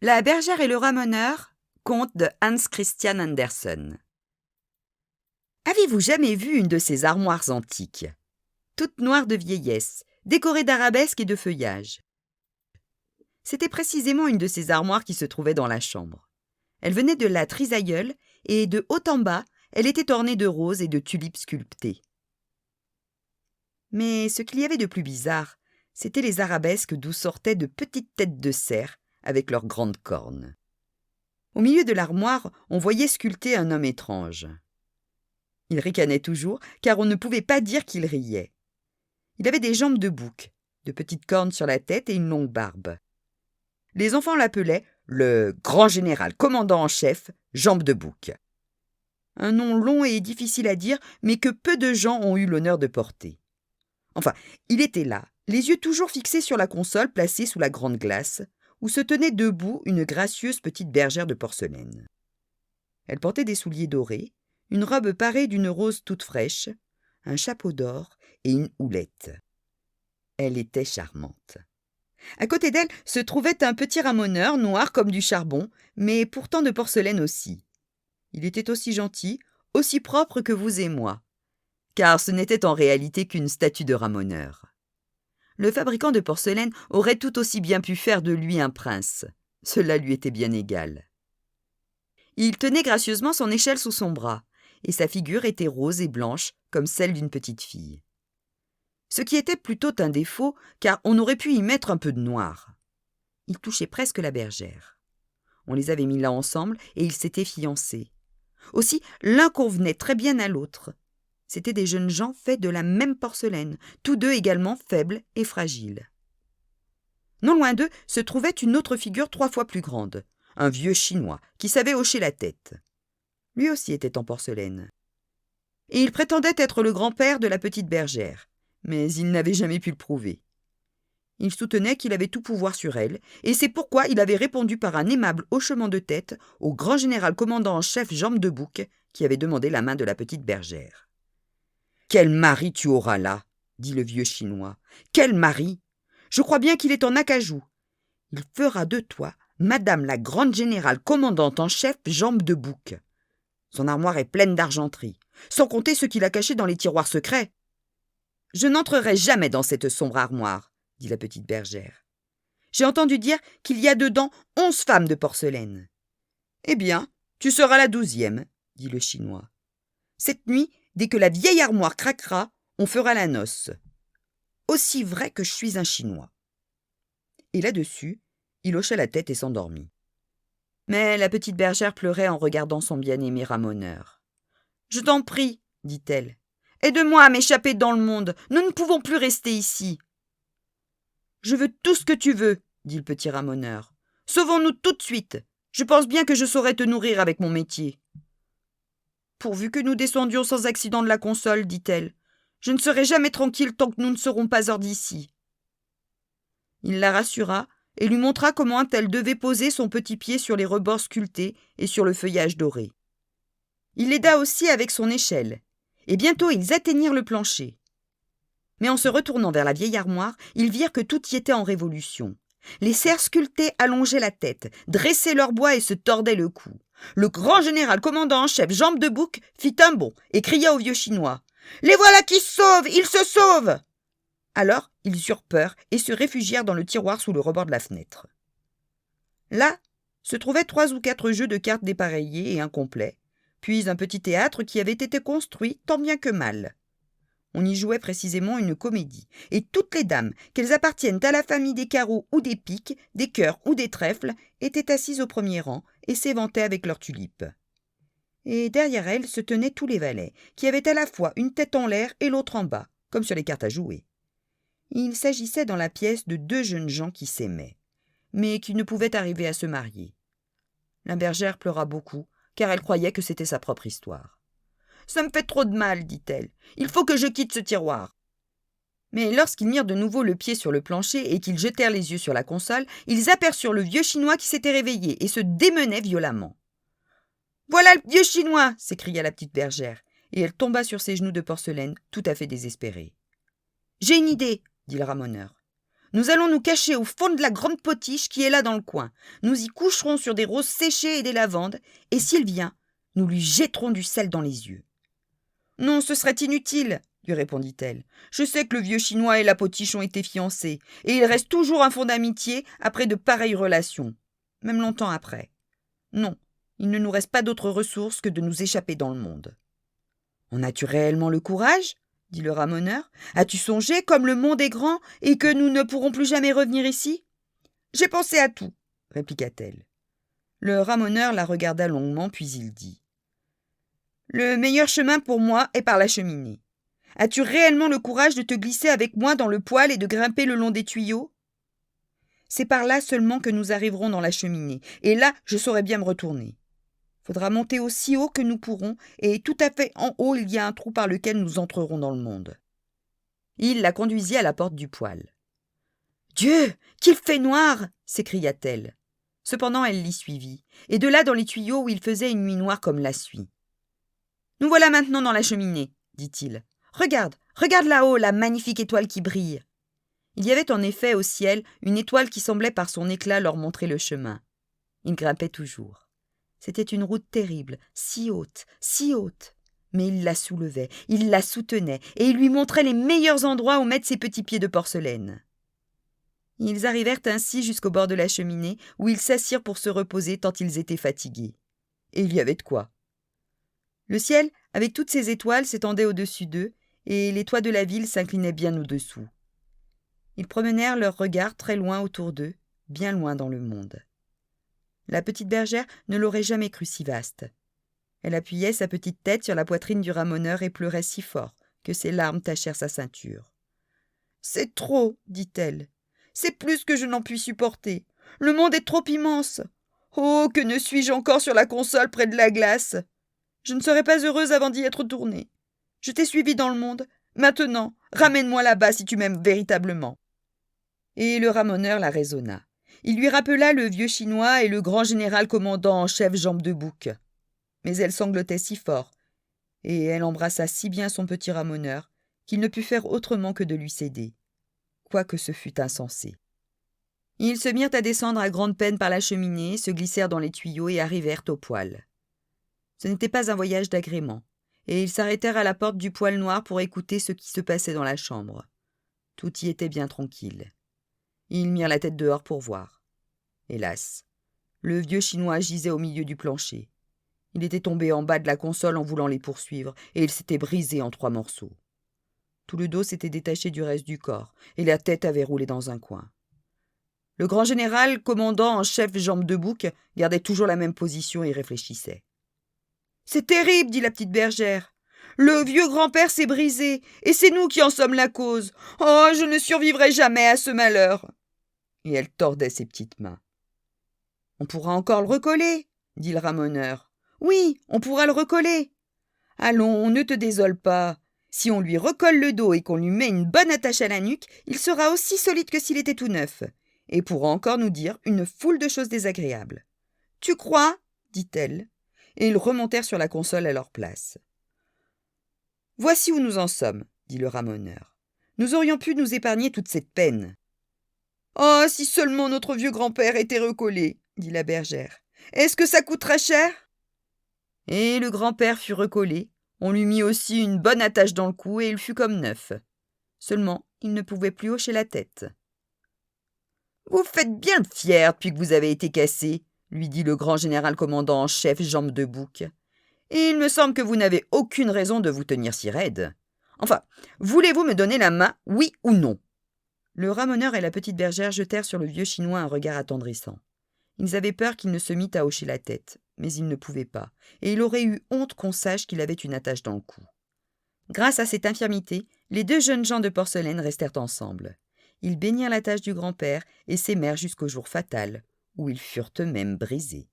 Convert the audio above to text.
La bergère et le ramoneur, conte de Hans Christian Andersen. Avez-vous jamais vu une de ces armoires antiques, toute noire de vieillesse, décorée d'arabesques et de feuillages? C'était précisément une de ces armoires qui se trouvait dans la chambre. Elle venait de la trisaïeule et de haut en bas, elle était ornée de roses et de tulipes sculptées. Mais ce qu'il y avait de plus bizarre, c'étaient les arabesques d'où sortaient de petites têtes de cerf avec leurs grandes cornes. Au milieu de l'armoire, on voyait sculpté un homme étrange. Il ricanait toujours, car on ne pouvait pas dire qu'il riait. Il avait des jambes de bouc, de petites cornes sur la tête et une longue barbe. Les enfants l'appelaient le grand général commandant en chef, Jambes de Bouc. Un nom long et difficile à dire, mais que peu de gens ont eu l'honneur de porter. Enfin, il était là, les yeux toujours fixés sur la console placée sous la grande glace, où se tenait debout une gracieuse petite bergère de porcelaine. Elle portait des souliers dorés, une robe parée d'une rose toute fraîche, un chapeau d'or et une houlette. Elle était charmante. À côté d'elle se trouvait un petit ramoneur noir comme du charbon, mais pourtant de porcelaine aussi. Il était aussi gentil, aussi propre que vous et moi, car ce n'était en réalité qu'une statue de ramoneur. Le fabricant de porcelaine aurait tout aussi bien pu faire de lui un prince. Cela lui était bien égal. Il tenait gracieusement son échelle sous son bras, et sa figure était rose et blanche comme celle d'une petite fille. Ce qui était plutôt un défaut, car on aurait pu y mettre un peu de noir. Il touchait presque la bergère. On les avait mis là ensemble et ils s'étaient fiancés. Aussi, l'un convenait très bien à l'autre. C'étaient des jeunes gens faits de la même porcelaine, tous deux également faibles et fragiles. Non loin d'eux se trouvait une autre figure 3 fois plus grande, un vieux Chinois qui savait hocher la tête. Lui aussi était en porcelaine. Et il prétendait être le grand-père de la petite bergère, mais il n'avait jamais pu le prouver. Il soutenait qu'il avait tout pouvoir sur elle, et c'est pourquoi il avait répondu par un aimable hochement de tête au grand général commandant en chef Jambes de Bouc, qui avait demandé la main de la petite bergère. « Quel mari tu auras là !» dit le vieux Chinois. « Quel mari ! Je crois bien qu'il est en acajou. Il fera de toi Madame la grande générale commandante en chef Jambes de Bouc. Son armoire est pleine d'argenterie, sans compter ce qu'il a caché dans les tiroirs secrets. »« Je n'entrerai jamais dans cette sombre armoire, » dit la petite bergère. « J'ai entendu dire qu'il y a dedans 11 femmes de porcelaine. »« Eh bien, tu seras la 12e, » dit le Chinois. « Cette nuit, dès que la vieille armoire craquera, on fera la noce. Aussi vrai que je suis un Chinois. » Et là-dessus, il hocha la tête et s'endormit. Mais la petite bergère pleurait en regardant son bien-aimé ramoneur. « Je t'en prie, dit-elle. Aide-moi à m'échapper dans le monde. Nous ne pouvons plus rester ici. »« Je veux tout ce que tu veux, dit le petit ramoneur. Sauvons-nous tout de suite. Je pense bien que je saurais te nourrir avec mon métier. »« Pourvu que nous descendions sans accident de la console, dit-elle. Je ne serai jamais tranquille tant que nous ne serons pas hors d'ici. » Il la rassura et lui montra comment elle devait poser son petit pied sur les rebords sculptés et sur le feuillage doré. Il l'aida aussi avec son échelle, et bientôt ils atteignirent le plancher. Mais en se retournant vers la vieille armoire, ils virent que tout y était en révolution. Les cerfs sculptés allongeaient la tête, dressaient leur bois et se tordaient le cou. Le grand général commandant en chef Jambes de Bouc fit un bond et cria au vieux Chinois « Les voilà qui se sauvent! Ils se sauvent !» Alors, ils eurent peur et se réfugièrent dans le tiroir sous le rebord de la fenêtre. Là se trouvaient 3 ou 4 jeux de cartes dépareillés et incomplets, puis un petit théâtre qui avait été construit tant bien que mal. On y jouait précisément une comédie, et toutes les dames, qu'elles appartiennent à la famille des carreaux ou des piques, des cœurs ou des trèfles, étaient assises au premier rang et s'éventaient avec leurs tulipes. Et derrière elles se tenaient tous les valets, qui avaient à la fois une tête en l'air et l'autre en bas, comme sur les cartes à jouer. Il s'agissait dans la pièce de 2 jeunes gens qui s'aimaient, mais qui ne pouvaient arriver à se marier. La bergère pleura beaucoup, car elle croyait que c'était sa propre histoire. « Ça me fait trop de mal, dit-elle. Il faut que je quitte ce tiroir. » Mais lorsqu'ils mirent de nouveau le pied sur le plancher et qu'ils jetèrent les yeux sur la console, ils aperçurent le vieux Chinois qui s'était réveillé et se démenait violemment. « Voilà le vieux Chinois !» s'écria la petite bergère, et elle tomba sur ses genoux de porcelaine, tout à fait désespérée. « J'ai une idée !» dit le ramoneur. « Nous allons nous cacher au fond de la grande potiche qui est là dans le coin. Nous y coucherons sur des roses séchées et des lavandes, et s'il vient, nous lui jetterons du sel dans les yeux. »« Non, ce serait inutile, » lui répondit-elle. « Je sais que le vieux Chinois et la potiche ont été fiancés, et il reste toujours un fond d'amitié après de pareilles relations, même longtemps après. Non, il ne nous reste pas d'autre ressource que de nous échapper dans le monde. »« En as-tu réellement le courage ?» dit le ramoneur. « As-tu songé comme le monde est grand et que nous ne pourrons plus jamais revenir ici ?»« J'ai pensé à tout, » répliqua-t-elle. Le ramoneur la regarda longuement, puis il dit « Le meilleur chemin pour moi est par la cheminée. As-tu réellement le courage de te glisser avec moi dans le poêle et de grimper le long des tuyaux ? C'est par là seulement que nous arriverons dans la cheminée, et là je saurai bien me retourner. Faudra monter aussi haut que nous pourrons, et tout à fait en haut il y a un trou par lequel nous entrerons dans le monde. » Il la conduisit à la porte du poêle. « Dieu, qu'il fait noir !» s'écria-t-elle. Cependant elle l'y suivit, et de là dans les tuyaux où il faisait une nuit noire comme la suie. « Nous voilà maintenant dans la cheminée, » dit-il. « Regarde là-haut la magnifique étoile qui brille. » Il y avait en effet au ciel une étoile qui semblait par son éclat leur montrer le chemin. Il grimpait toujours. C'était une route terrible, si haute, mais il la soulevait, il la soutenait, et il lui montrait les meilleurs endroits où mettre ses petits pieds de porcelaine. Ils arrivèrent ainsi jusqu'au bord de la cheminée, où ils s'assirent pour se reposer tant ils étaient fatigués. Et il y avait de quoi. Le ciel, avec toutes ses étoiles, s'étendait au-dessus d'eux, et les toits de la ville s'inclinaient bien au-dessous. Ils promenèrent leurs regards très loin autour d'eux, bien loin dans le monde. La petite bergère ne l'aurait jamais cru si vaste. Elle appuyait sa petite tête sur la poitrine du ramoneur et pleurait si fort que ses larmes tachèrent sa ceinture. « C'est trop, dit-elle. C'est plus que je n'en puis supporter. Le monde est trop immense. Oh, que ne suis-je encore sur la console près de la glace. Je ne serai pas heureuse avant d'y être tournée. Je t'ai suivi dans le monde. Maintenant, ramène-moi là-bas si tu m'aimes véritablement. » Et le ramoneur la raisonna. Il lui rappela le vieux Chinois et le grand général commandant en chef Jambe de Bouc. Mais elle sanglotait si fort, et elle embrassa si bien son petit ramoneur, qu'il ne put faire autrement que de lui céder, quoique ce fût insensé. Ils se mirent à descendre à grande peine par la cheminée, se glissèrent dans les tuyaux et arrivèrent au poêle. Ce n'était pas un voyage d'agrément, et ils s'arrêtèrent à la porte du poêle noir pour écouter ce qui se passait dans la chambre. Tout y était bien tranquille. Ils mirent la tête dehors pour voir. Hélas, le vieux Chinois gisait au milieu du plancher. Il était tombé en bas de la console en voulant les poursuivre, et il s'était brisé en 3 morceaux. Tout le dos s'était détaché du reste du corps, et la tête avait roulé dans un coin. Le grand général, commandant en chef Jambe de Bouc, gardait toujours la même position et réfléchissait. « C'est terrible, dit la petite bergère. Le vieux grand-père s'est brisé, et c'est nous qui en sommes la cause. Oh, je ne survivrai jamais à ce malheur. » Et elle tordait ses petites mains. « On pourra encore le recoller, dit le ramoneur. « Oui, on pourra le recoller. Allons, ne te désole pas. Si on lui recolle le dos et qu'on lui met une bonne attache à la nuque, il sera aussi solide que s'il était tout neuf, et pourra encore nous dire une foule de choses désagréables. Tu crois ? dit-elle, et ils remontèrent sur la console à leur place. « Voici où nous en sommes, dit le ramoneur. Nous aurions pu nous épargner toute cette peine. »« Oh, si seulement notre vieux grand-père était recollé, dit la bergère. Est-ce que ça coûterait cher ? » Et le grand-père fut recollé. On lui mit aussi une bonne attache dans le cou et il fut comme neuf. Seulement, il ne pouvait plus hocher la tête. « Vous faites bien le fier depuis que vous avez été cassé, lui dit le grand général commandant en chef Jambe de Bouc. Et il me semble que vous n'avez aucune raison de vous tenir si raide. Enfin, voulez-vous me donner la main, oui ou non ?» Le ramoneur et la petite bergère jetèrent sur le vieux Chinois un regard attendrissant. Ils avaient peur qu'il ne se mît à hocher la tête, mais ils ne pouvaient pas, et il aurait eu honte qu'on sache qu'il avait une attache dans le cou. Grâce à cette infirmité, les 2 jeunes gens de porcelaine restèrent ensemble. Ils baignirent l'attache du grand-père et s'aimèrent jusqu'au jour fatal, où ils furent eux-mêmes brisés.